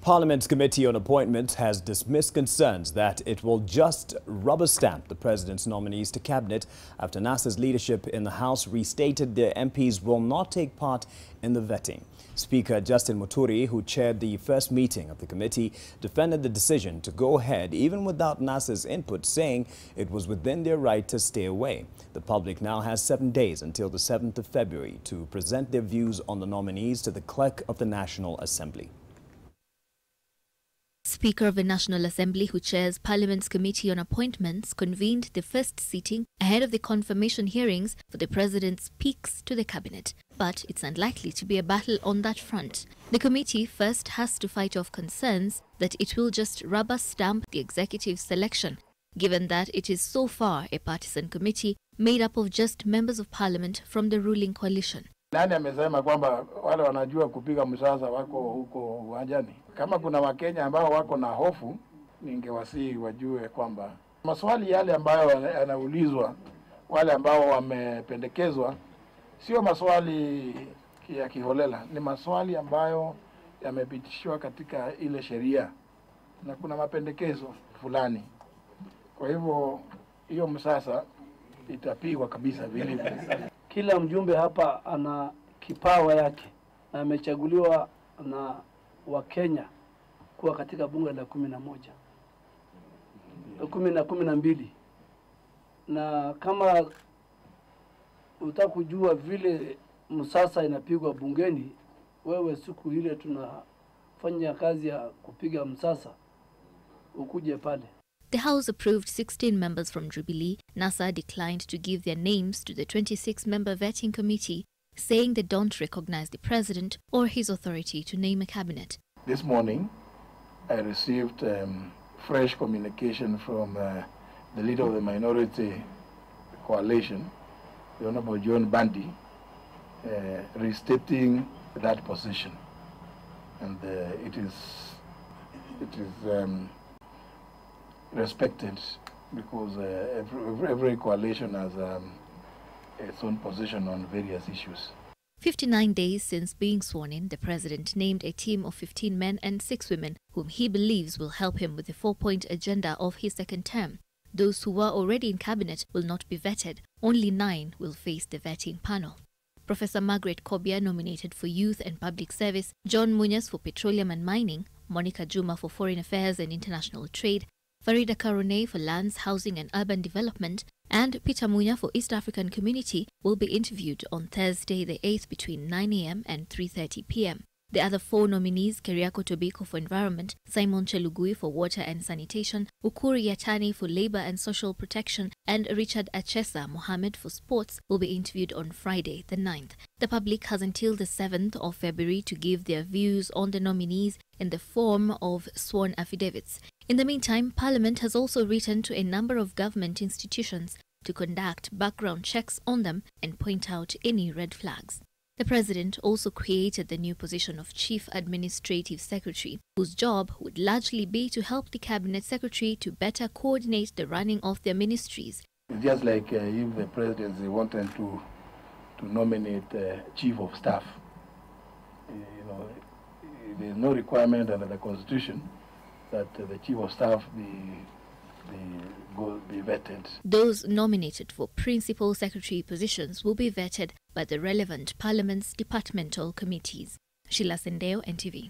Parliament's Committee on Appointments has dismissed concerns that it will just rubber stamp the President's nominees to Cabinet after NASA's leadership in the House restated their MPs will not take part in the vetting. Speaker Justin Muturi, who chaired the first meeting of the committee, defended the decision to go ahead even without NASA's input, saying it was within their right to stay away. The public now has 7 days until the 7th of February to present their views on the nominees to the clerk of the National Assembly. Speaker of the National Assembly, who chairs Parliament's Committee on Appointments, convened the first sitting ahead of the confirmation hearings for the President's picks to the Cabinet. But it's unlikely to be a battle on that front. The committee first has to fight off concerns that it will just rubber stamp the executive selection, given that it is so far a partisan committee made up of just members of Parliament from the ruling coalition. Nani amesema kwamba wale wanajua kupiga msasa wako huko uwanjani? Kama kuna Wakenya ambao wako na hofu, ningewasihi wajue kwamba maswali yale ambayo yanaulizwa, wale ambao wamependekezwa, sio maswali ya kiholela, ni maswali ambayo yamepitishwa katika ile sheria na kuna mapendekezo fulani. Kwa hivyo hiyo msasa itapigwa kabisa vilivyo. Kila mjumbe hapa ana kipawa yake na amechaguliwa na Wakenya kuwa katika bunge la 12 na kama utaka kujua vile msasa inapigwa bungeni, wewe siku ile tunafanya kazi ya kupiga msasa ukuje pale. The House approved 16 members from Jubilee. NASA declined to give their names to the 26-member vetting committee, saying they don't recognize the President or his authority to name a cabinet. This morning, I received fresh communication from the leader of the minority coalition, the Honorable John Bandi, restating that position. And it is respected because every coalition has its own position on various issues. 59 days since being sworn in, the President named a team of 15 men and 6 women whom he believes will help him with the 4-point agenda of his second term. Those who were already in cabinet will not be vetted. Only 9 will face the vetting panel. Professor Margaret Kobia nominated for Youth and Public Service, John Munyas for Petroleum and Mining, Monica Juma for Foreign Affairs and International Trade, Farida Karone for Lands, Housing and Urban Development, and Peter Munya for East African Community will be interviewed on Thursday the 8th between 9 a.m. and 3:30 p.m. The other 4 nominees, Keriako Tobiko for Environment, Simon Chelugui for Water and Sanitation, Ukuri Yatani for Labor and Social Protection, and Richard Achesa Mohammed for Sports will be interviewed on Friday the 9th. The public has until the 7th of February to give their views on the nominees in the form of sworn affidavits. In the meantime, Parliament has also written to a number of government institutions to conduct background checks on them and point out any red flags. The President also created the new position of Chief Administrative Secretary, whose job would largely be to help the Cabinet Secretary to better coordinate the running of their ministries. It's just like if the Presidency wanted to nominate Chief of Staff. There's no requirement under the Constitution that the Chief of Staff be vetted. Those nominated for Principal Secretary positions will be vetted by the relevant Parliament's departmental committees. Sheila Sendeo, NTV.